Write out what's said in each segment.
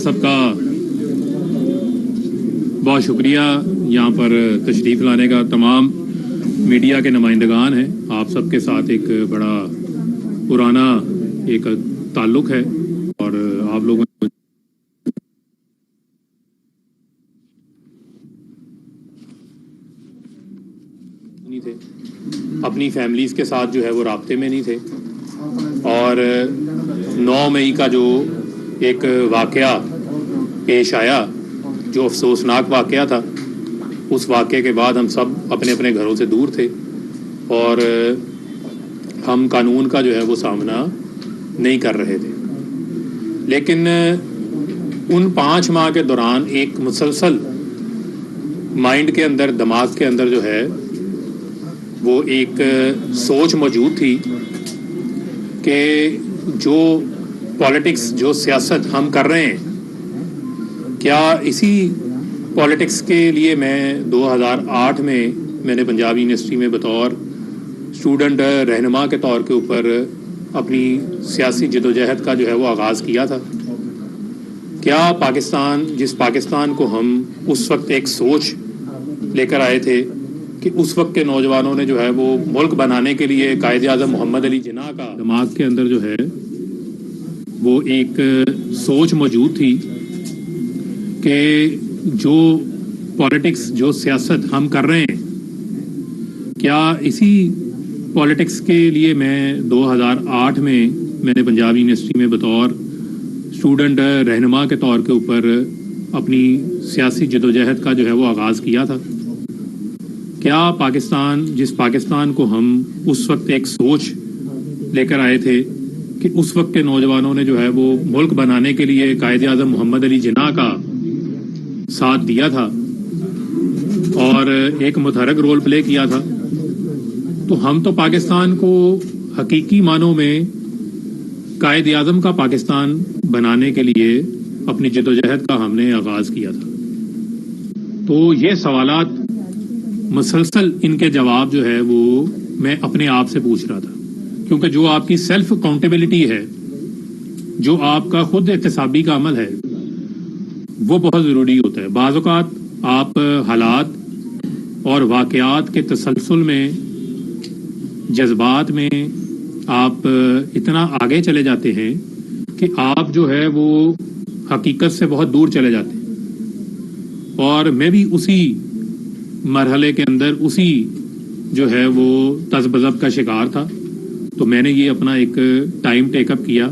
سب کا بہت شکریہ یہاں پر تشریف لانے کا. تمام میڈیا کے نمائندگان ہیں, آپ سب کے ساتھ ایک بڑا پرانا ایک تعلق ہے اور آپ لوگوں نہیں تھے, اپنی فیملیز کے ساتھ جو ہے وہ رابطے میں نہیں تھے. اور 9 مئی کا جو ایک واقعہ پیش آیا, جو افسوسناک واقعہ تھا, اس واقعے کے بعد ہم سب اپنے اپنے گھروں سے دور تھے اور ہم قانون کا جو ہے وہ سامنا نہیں کر رہے تھے. لیکن ان 5 ماہ کے دوران ایک مسلسل مائنڈ کے اندر, دماغ کے اندر جو ہے وہ ایک سوچ موجود تھی کہ جو پالیٹکس, جو سیاست ہم کر رہے ہیں, کیا اسی پالیٹکس کے لیے میں 2008 میں نے پنجاب یونیورسٹی میں بطور اسٹوڈنٹ رہنما کے طور کے اوپر اپنی سیاسی جدوجہد کا جو ہے وہ آغاز کیا تھا. کیا پاکستان, جس پاکستان کو ہم اس وقت ایک سوچ لے کر آئے تھے کہ اس وقت کے نوجوانوں نے جو ہے وہ ملک بنانے کے لیے قائد اعظم محمد علی جناح کا دماغ کے اندر جو ہے وہ ایک سوچ موجود تھی کہ جو پالیٹکس, جو سیاست ہم کر رہے ہیں, کیا اسی پالیٹکس کے لیے میں 2008 میں نے پنجاب یونیورسٹی میں بطور اسٹوڈنٹ رہنما کے طور کے اوپر اپنی سیاسی جدوجہد کا جو ہے وہ آغاز کیا تھا. کیا پاکستان, جس پاکستان کو ہم اس وقت ایک سوچ لے کر آئے تھے کہ اس وقت کے نوجوانوں نے جو ہے وہ ملک بنانے کے لیے قائد اعظم محمد علی جناح کا ساتھ دیا تھا اور ایک متحرک رول پلے کیا تھا, تو ہم تو پاکستان کو حقیقی معنوں میں قائد اعظم کا پاکستان بنانے کے لیے اپنی جدوجہد کا ہم نے آغاز کیا تھا. تو یہ سوالات مسلسل, ان کے جواب جو ہے وہ میں اپنے آپ سے پوچھ رہا تھا, کیونکہ جو آپ کی سیلف اکاؤنٹیبلٹی ہے, جو آپ کا خود احتسابی کا عمل ہے, وہ بہت ضروری ہوتا ہے. بعض اوقات آپ حالات اور واقعات کے تسلسل میں, جذبات میں آپ اتنا آگے چلے جاتے ہیں کہ آپ جو ہے وہ حقیقت سے بہت دور چلے جاتے ہیں. اور میں بھی اسی مرحلے کے اندر, اسی جو ہے وہ تذبذب کا شکار تھا. تو میں نے یہ اپنا ایک ٹائم ٹیک اپ کیا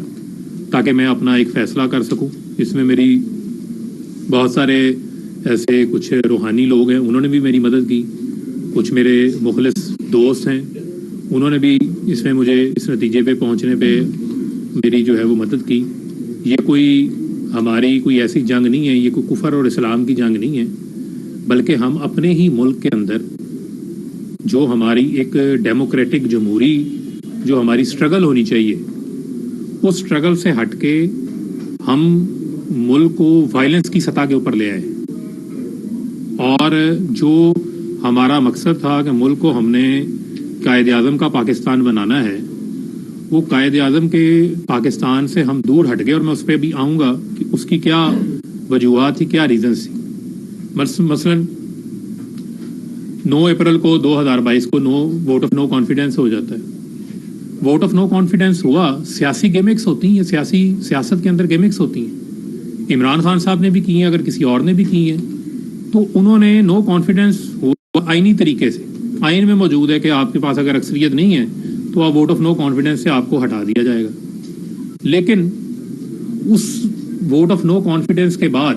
تاکہ میں اپنا ایک فیصلہ کر سکوں. اس میں میری بہت سارے ایسے کچھ روحانی لوگ ہیں, انہوں نے بھی میری مدد کی. کچھ میرے مخلص دوست ہیں, انہوں نے بھی اس میں مجھے اس نتیجے پہ پہنچنے پہ میری جو ہے وہ مدد کی. یہ کوئی ہماری کوئی ایسی جنگ نہیں ہے, یہ کوئی کفر اور اسلام کی جنگ نہیں ہے, بلکہ ہم اپنے ہی ملک کے اندر جو ہماری ایک ڈیموکریٹک جمہوری جو ہماری سٹرگل ہونی چاہیے, اس سٹرگل سے ہٹ کے ہم ملک کو وائلنس کی سطح کے اوپر لے آئے. اور جو ہمارا مقصد تھا کہ ملک کو ہم نے قائد اعظم کا پاکستان بنانا ہے, وہ قائد اعظم کے پاکستان سے ہم دور ہٹ گئے. اور میں اس پہ بھی آؤں گا کہ اس کی کیا وجوہات تھی, کیا ریزنس تھی. مثلا 9 اپریل کو 2022 کو ووٹ آف نو کانفیڈنس ہو جاتا ہے. ووٹ آف نو کانفیڈنس ہوا, سیاسی گیمکس ہوتی ہیں, سیاست کے اندر گیمکس ہوتی ہیں. عمران خان صاحب نے بھی کی ہیں, اگر کسی اور نے بھی کی ہیں, تو انہوں نے نو کانفیڈنس ہوا آئینی طریقے سے. آئین میں موجود ہے کہ آپ کے پاس اگر اکثریت نہیں ہے تو آپ ووٹ آف نو کانفیڈنس سے آپ کو ہٹا دیا جائے گا. لیکن اس ووٹ آف نو کانفیڈنس کے بعد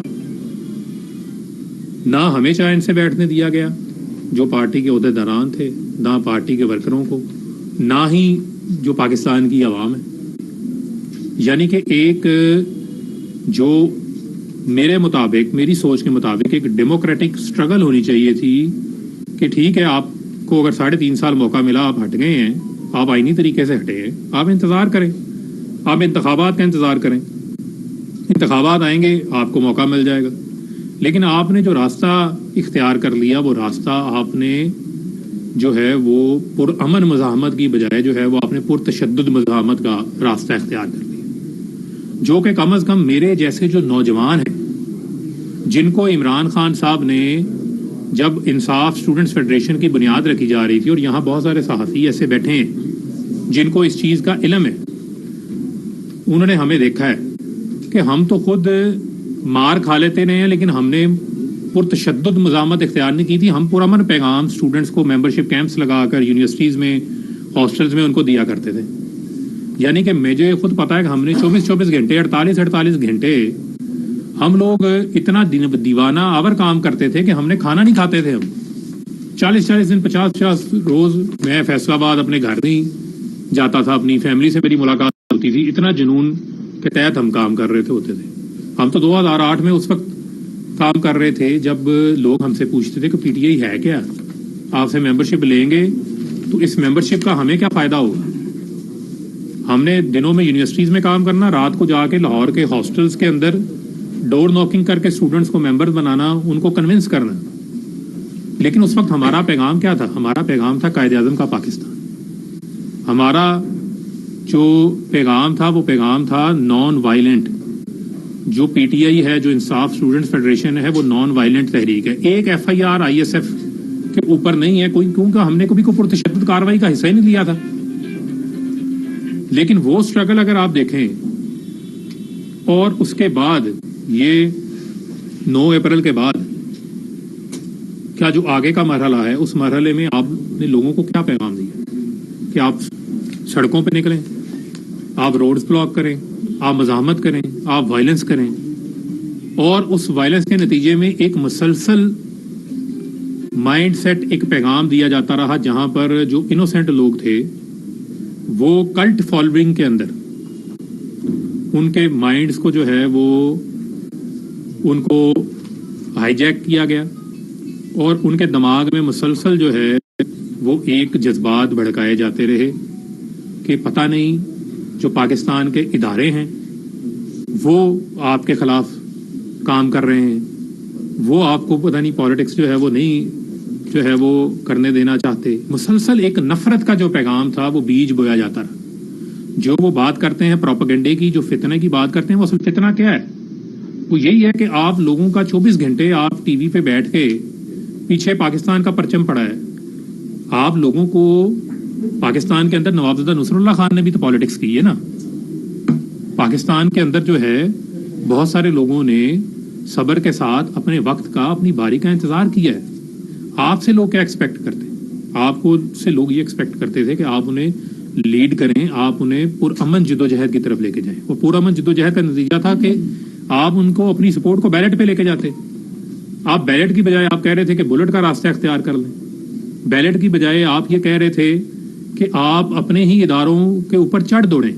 نہ ہمیں چین سے بیٹھنے دیا گیا جو پارٹی کے عہدیداران تھے, نہ پارٹی کے ورکروں کو, نہ ہی جو پاکستان کی عوام ہے. یعنی کہ ایک جو میرے مطابق, میری سوچ کے مطابق ایک ڈیموکریٹک سٹرگل ہونی چاہیے تھی کہ ٹھیک ہے, آپ کو اگر 3.5 سال موقع ملا, آپ ہٹ گئے ہیں, آپ آئینی طریقے سے ہٹے ہیں, آپ انتظار کریں, آپ انتخابات کا انتظار کریں. انتخابات آئیں گے, آپ کو موقع مل جائے گا. لیکن آپ نے جو راستہ اختیار کر لیا, وہ راستہ آپ نے جو ہے وہ پرامن مزاحمت کی بجائے جو ہے وہ آپ نے پرتشدد مزاحمت کا راستہ اختیار کر لیا. جو کہ کم از کم میرے جیسے جو نوجوان ہیں جن کو عمران خان صاحب نے جب انصاف اسٹوڈنٹس فیڈریشن کی بنیاد رکھی جا رہی تھی، اور یہاں بہت سارے صحافی ایسے بیٹھے ہیں جن کو اس چیز کا علم ہے، انہوں نے ہمیں دیکھا ہے کہ ہم تو خود مار کھا لیتے رہے ہیں، لیکن ہم نے پرتشدد مزاحمت اختیار نہیں کی تھی. ہم پرامن پیغام اسٹوڈنٹس کو ممبرشپ کیمپس لگا کر یونیورسٹیز میں، ہاسٹلز میں ان کو دیا کرتے تھے. یعنی کہ مجھے خود پتا ہے کہ ہم نے 24 گھنٹے 48 گھنٹے ہم لوگ اتنا دیوانہ آور کام کرتے تھے کہ ہم نے کھانا نہیں کھاتے تھے. ہم 40 دن 50 روز میں فیصل آباد اپنے گھر نہیں جاتا تھا، اپنی فیملی سے میری ملاقات ہوتی تھی. اتنا جنون کے تحت ہم کام کر رہے ہوتے تھے. ہم تو 2008 میں اس وقت کام کر رہے تھے جب لوگ ہم سے پوچھتے تھے کہ پی ٹی آئی ہے کیا، آپ سے ممبرشپ لیں گے تو اس ممبرشپ کا ہمیں کیا فائدہ ہوگا. ہم نے دنوں میں یونیورسٹیز میں کام کرنا، رات کو جا کے لاہور کے ہاسٹلز کے اندر ڈور نوکنگ کر کے اسٹوڈنٹس کو ممبر بنانا، ان کو کنونس کرنا. لیکن اس وقت ہمارا پیغام کیا تھا؟ ہمارا پیغام تھا قائد اعظم کا پاکستان. ہمارا جو پیغام تھا وہ پیغام تھا نان وائلنٹ. جو پی ٹی آئی ہے، جو انصاف اسٹوڈنٹس فیڈریشن ہے، وہ نان وائلنٹ تحریک ہے. ایک F I R I S F کے اوپر نہیں ہے کوئی، کیونکہ ہم نے کبھی کوئی پرتشدد کارروائی کا حصہ ہی نہیں لیا تھا. لیکن وہ سٹرگل اگر آپ دیکھیں، اور اس کے بعد یہ 9 اپریل کے بعد کیا جو آگے کا مرحلہ ہے، اس مرحلے میں آپ نے لوگوں کو کیا پیغام دیا کہ آپ سڑکوں پہ نکلیں، آپ روڈز بلاک کریں، آپ مزاحمت کریں، آپ وائلنس کریں. اور اس وائلنس کے نتیجے میں ایک مسلسل مائنڈ سیٹ، ایک پیغام دیا جاتا رہا، جہاں پر جو انوسینٹ لوگ تھے وہ کلٹ فالوئنگ کے اندر ان کے مائنڈز کو جو ہے وہ ان کو ہائی جیک کیا گیا، اور ان کے دماغ میں مسلسل جو ہے وہ ایک جذبات بھڑکائے جاتے رہے کہ پتہ نہیں جو پاکستان کے ادارے ہیں وہ آپ کے خلاف کام کر رہے ہیں، وہ آپ کو پتہ نہیں پالیٹکس جو ہے وہ نہیں جو ہے وہ کرنے دینا چاہتے. مسلسل ایک نفرت کا جو پیغام تھا وہ بیج بویا جاتا رہا. جو وہ بات کرتے ہیں پروپیگنڈے کی، جو فتنے کی بات کرتے ہیں، وہ اصل فتنہ کیا ہے؟ وہ یہی ہے کہ آپ لوگوں کا 24 گھنٹے آپ ٹی وی پہ بیٹھ کے پیچھے پاکستان کا پرچم پڑا ہے. آپ لوگوں کو پاکستان کے اندر نوابزادہ نصر اللہ خان نے بھی تو پالیٹکس کی ہے نا. پاکستان کے اندر جو ہے بہت سارے لوگوں نے صبر کے ساتھ اپنے وقت کا، اپنی باری کا انتظار کیا ہے. آپ سے لوگ کیا ایکسپیکٹ کرتے ہیں؟ آپ کو سے لوگ یہ ایکسپیکٹ کرتے تھے کہ آپ انہیں لیڈ کریں، آپ انہیں پرامن جدوجہد کی طرف لے کے جائیں. وہ پرامن جدوجہد کا نتیجہ تھا کہ آپ ان کو اپنی سپورٹ کو بیلٹ پہ لے کے جاتے. آپ بیلٹ کی بجائے آپ کہہ رہے تھے کہ بلٹ کا راستہ اختیار کر لیں. بیلٹ کی بجائے آپ یہ کہہ رہے تھے کہ آپ اپنے ہی اداروں کے اوپر چڑھ دوڑیں.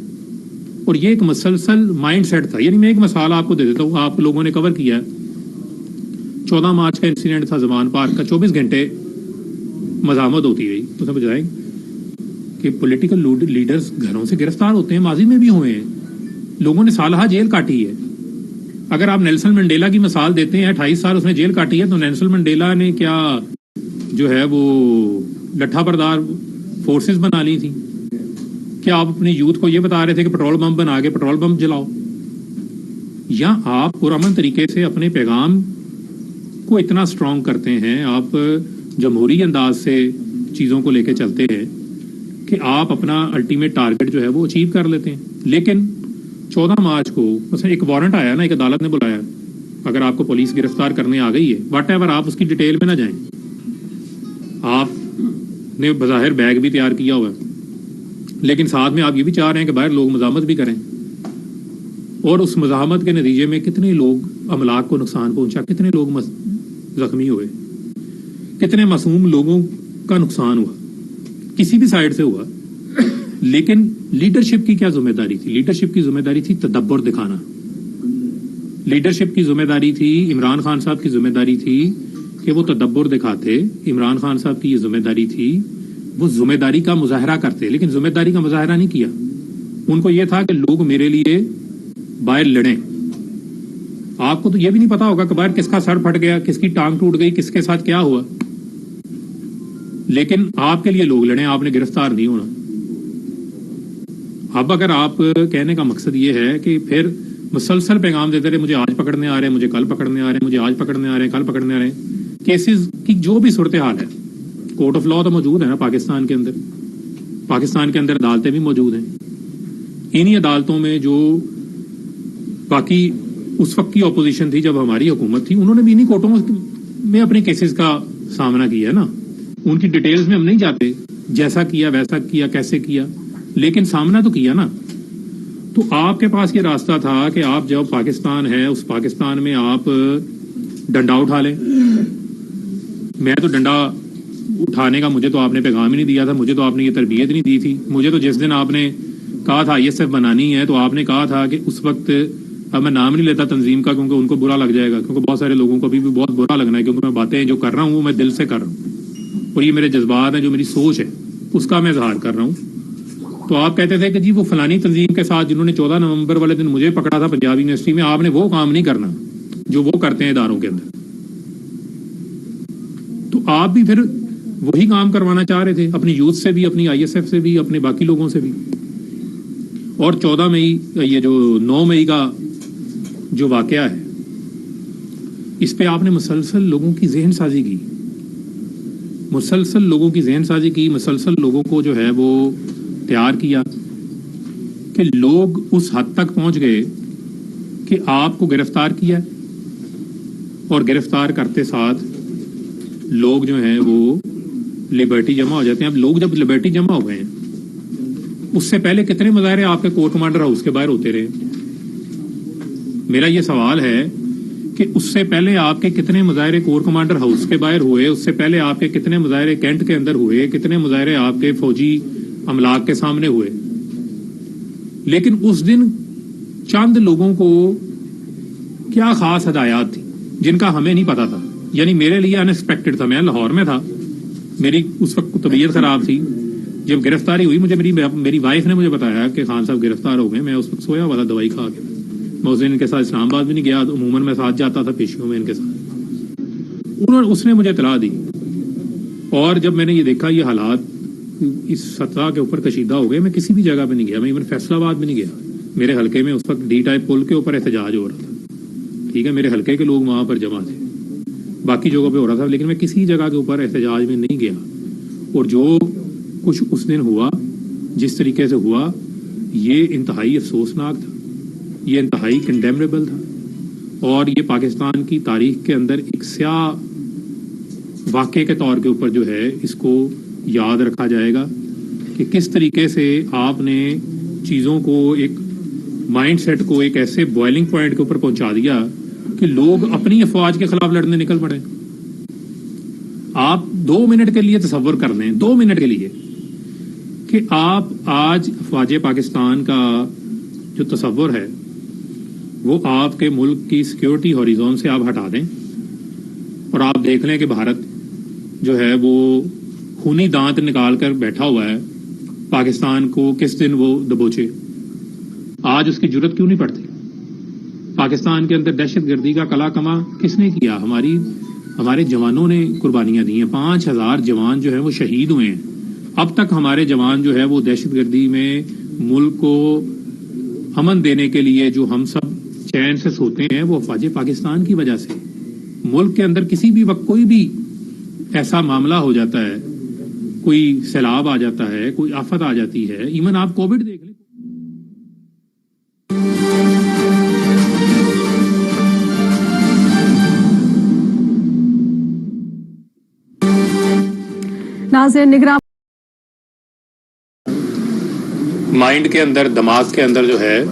اور یہ ایک مسلسل مائنڈ سیٹ تھا. یعنی میں ایک مثال آپ کو دے دیتا ہوں، آپ لوگوں نے کور کیا ہے. 14 مارچ کا انسیڈنٹ تھا زمان پارک کا. 24 گھنٹے مزاحمت ہوتی رہی. تو سمجھ جائیں کہ پولیٹیکل لیڈرز گھروں سے گرفتار ہوتے ہیں، ماضی میں بھی ہوئے ہیں. لوگوں نے سالہ جیل کاٹی ہے. اگر آپ نیلسن منڈیلا کی مثال دیتے ہیں، 28 سال اس نے جیل کاٹی ہے، تو نیلسن منڈیلا نے کیا جو ہے وہ لٹھا بردار فورسز بنا لی تھی؟ کیا آپ اپنے یوتھ کو یہ بتا رہے تھے کہ پٹرول بم بنا کے پٹرول بم جلاؤ؟ یا آپ پرامن طریقے سے اپنے پیغام کو اتنا سٹرونگ کرتے ہیں، آپ جمہوری انداز سے چیزوں کو لے کے چلتے ہیں کہ آپ اپنا الٹیمیٹ ٹارگٹ جو ہے وہ اچیو کر لیتے ہیں. لیکن 14 مارچ کو مثلا ایک وارنٹ آیا نا، ایک عدالت نے بلایا، اگر آپ کو پولیس گرفتار کرنے آ گئی ہے، واٹ ایور، آپ اس کی ڈیٹیل میں نہ جائیں. آپ نے بظاہر بیگ بھی تیار کیا ہوا ہے، لیکن ساتھ میں آپ یہ بھی چاہ رہے ہیں کہ باہر لوگ مزاحمت بھی کریں. اور اس مزاحمت کے نتیجے میں کتنے لوگ املاک کو نقصان پہنچا، کتنے لوگ زخمی ہوئے، کتنے معصوم لوگوں کا نقصان ہوا، کسی بھی سائڈ سے ہوا. لیکن لیڈرشپ کی کیا ذمہ داری تھی؟ لیڈرشپ کی ذمہ داری تھی تدبر دکھانا. لیڈرشپ کی ذمہ داری تھی، عمران خان صاحب کی ذمہ داری تھی کہ وہ تدبر دکھاتے. عمران خان صاحب کی یہ ذمہ داری تھی، وہ ذمہ داری کا مظاہرہ کرتے. لیکن ذمہ داری کا مظاہرہ نہیں کیا. ان کو یہ تھا کہ لوگ میرے لیے باہر لڑیں. آپ کو تو یہ بھی نہیں پتا ہوگا کہ باہر کس کا سر پھٹ گیا، کس کی ٹانگ ٹوٹ گئی، کس کے ساتھ کیا ہوا. لیکن آپ کے لیے لوگ لڑیں، آپ نے گرفتار نہیں ہونا. اب اگر آپ کہنے کا مقصد یہ ہے کہ پھر مسلسل پیغام دیتے رہے، مجھے آج پکڑنے آ رہے ہیں، مجھے کل پکڑنے آ رہے ہیں، مجھے آج پکڑنے آ رہے ہیں، کل پکڑنے آ رہے ہیں. کیسز کی جو بھی صورتحال ہے، کورٹ آف لا تو موجود ہے نا پاکستان کے اندر، پاکستان کے اندر عدالتیں بھی موجود ہیں. انہی عدالتوں میں جو باقی اس وقت کی اپوزیشن تھی جب ہماری حکومت تھی، انہوں نے بھی انہی کورٹوں میں اپنے کیسز کا سامنا کیا ہے نا. ان کی ڈیٹیلز میں ہم نہیں جاتے، جیسا کیا ویسا کیا کیسے کیا، لیکن سامنا تو کیا نا. تو آپ کے پاس یہ راستہ تھا کہ آپ جب پاکستان ہے اس پاکستان میں آپ ڈنڈا اٹھا لیں. میں تو ڈنڈا اٹھانے کا مجھے تو آپ نے پیغام ہی نہیں دیا تھا، مجھے تو آپ نے یہ تربیت نہیں دی تھی. مجھے تو جس دن آپ نے کہا تھا ISF بنانی ہے تو آپ نے کہا تھا کہ اس وقت، اب میں نام نہیں لیتا تنظیم کا کیونکہ ان کو برا لگ جائے گا، کیونکہ بہت سارے لوگوں کو ابھی بھی بہت برا لگنا ہے، کیونکہ میں باتیں جو کر رہا ہوں وہ میں دل سے کر رہا ہوں اور یہ میرے جذبات ہیں، جو میری سوچ ہے اس کا میں اظہار کر رہا ہوں. تو آپ کہتے تھے کہ جی وہ فلانی تنظیم کے ساتھ جنہوں نے 14 نومبر والے دن مجھے پکڑا تھا پنجاب یونیورسٹی میں، آپ نے وہ کام نہیں کرنا جو وہ کرتے ہیں اداروں کے اندر. تو آپ بھی پھر وہی کام کروانا چاہ رہے تھے اپنی یوتھ سے بھی، اپنی ISF سے بھی، اپنے باقی لوگوں سے بھی. اور 14 مئی یہ جو 9 مئی کا جو واقعہ ہے، اس پہ آپ نے مسلسل لوگوں کی ذہن سازی کی، مسلسل لوگوں کی ذہن سازی کی، مسلسل لوگوں کو جو ہے وہ تیار کیا کہ لوگ اس حد تک پہنچ گئے کہ آپ کو گرفتار کیا، اور گرفتار کرتے ساتھ لوگ جو ہیں وہ لبرٹی جمع ہو جاتے ہیں. اب لوگ جب لبرٹی جمع ہو گئے ہیں، اس سے پہلے کتنے مظاہرے آپ کے کور کمانڈر ہاؤس کے باہر ہوتے رہے؟ میرا یہ سوال ہے کہ اس سے پہلے آپ کے کتنے مظاہرے کور کمانڈر ہاؤس کے باہر ہوئے؟ اس سے پہلے آپ کے کتنے مظاہرے کینٹ کے اندر ہوئے؟ کتنے مظاہرے آپ کے فوجی املاک کے سامنے ہوئے؟ لیکن اس دن چند لوگوں کو کیا خاص ہدایات تھی جن کا ہمیں نہیں پتا تھا. یعنی میرے لیے ان ایکسپیکٹڈ تھا. میں لاہور میں تھا، میری اس وقت طبیعت خراب تھی. جب گرفتاری ہوئی مجھے میری وائف نے مجھے بتایا کہ خان صاحب گرفتار ہو گئے. میں اس وقت سویا ہوا تھا دوائی کھا کے. میں اس دن ان کے ساتھ اسلام آباد بھی نہیں گیا، عموماً میں ساتھ جاتا تھا پیشیوں میں ان کے ساتھ. اس نے مجھے اطلاع دی، اور جب میں نے یہ دیکھا یہ حالات اس سطح کے اوپر کشیدہ ہو گئے، میں کسی بھی جگہ پہ نہیں گیا. میں ایون فیصل آباد بھی نہیں گیا. میرے حلقے میں اس وقت D ٹائپ پل کے اوپر احتجاج ہو رہا تھا، ٹھیک ہے، میرے حلقے کے لوگ وہاں پر جمع تھے، باقی جگہوں پہ ہو رہا تھا، لیکن میں کسی جگہ کے اوپر احتجاج میں نہیں گیا. اور جو کچھ اس دن ہوا، جس طریقے سے ہوا، یہ انتہائی افسوسناک تھا، یہ انتہائی کنڈیمنیبل تھا، اور یہ پاکستان کی تاریخ کے اندر ایک سیاہ واقعے کے طور کے اوپر جو ہے اس کو یاد رکھا جائے گا کہ کس طریقے سے آپ نے چیزوں کو، ایک مائنڈ سیٹ کو ایک ایسے بوائلنگ پوائنٹ کے اوپر پہنچا دیا کہ لوگ اپنی افواج کے خلاف لڑنے نکل پڑے. آپ 2 منٹ کے لیے تصور کر لیں، 2 منٹ کے لیے، کہ آپ آج افواج پاکستان کا جو تصور ہے وہ آپ کے ملک کی سیکیورٹی ہوریزون سے آپ ہٹا دیں، اور آپ دیکھ لیں کہ بھارت جو ہے وہ خونی دانت نکال کر بیٹھا ہوا ہے پاکستان کو کس دن وہ دبوچے. آج اس کی جرت کیوں نہیں پڑتی؟ پاکستان کے اندر دہشت گردی کا کلا کما کس نے کیا؟ ہمارے جوانوں نے قربانیاں دی ہیں. 5000 جوان جو ہیں وہ شہید ہوئے ہیں. اب تک ہمارے جوان جو ہے وہ دہشت گردی میں ملک کو امن دینے کے لیے جو ہم سب چین سے سوتے ہیں وہ افواج پاکستان کی وجہ سے. ملک کے اندر کسی بھی وقت کوئی بھی ایسا معاملہ ہو جاتا ہے، کوئی سیلاب آ جاتا ہے، کوئی آفت آ جاتی ہے، ایون آپ کووڈ دیکھ لیں. ناظرین، نگراں مائنڈ کے اندر، دماغ کے اندر جو ہے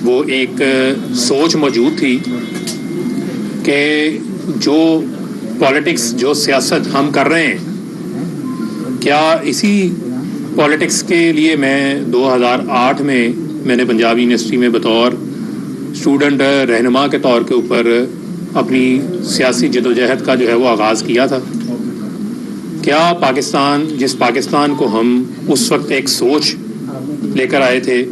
وہ ایک سوچ موجود تھی کہ جو پالیٹکس، جو سیاست ہم کر رہے ہیں، کیا اسی پالیٹکس کے لیے میں 2008 میں نے پنجاب یونیورسٹی میں بطور اسٹوڈنٹ رہنما کے طور کے اوپر اپنی سیاسی جدوجہد کا جو ہے وہ آغاز کیا تھا. کیا پاکستان، جس پاکستان کو ہم اس وقت ایک سوچ لے کر آئے تھے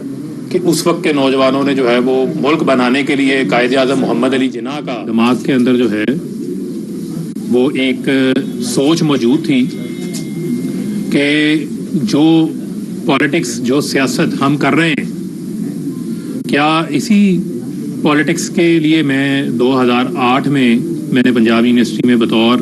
کہ اس وقت کے نوجوانوں نے جو ہے وہ ملک بنانے کے لیے قائد اعظم محمد علی جناح کا دماغ کے اندر جو ہے وہ ایک سوچ موجود تھی کہ جو پالیٹکس، جو سیاست ہم کر رہے ہیں کیا اسی پالیٹکس کے لیے میں 2008 میں نے پنجاب یونیورسٹی میں بطور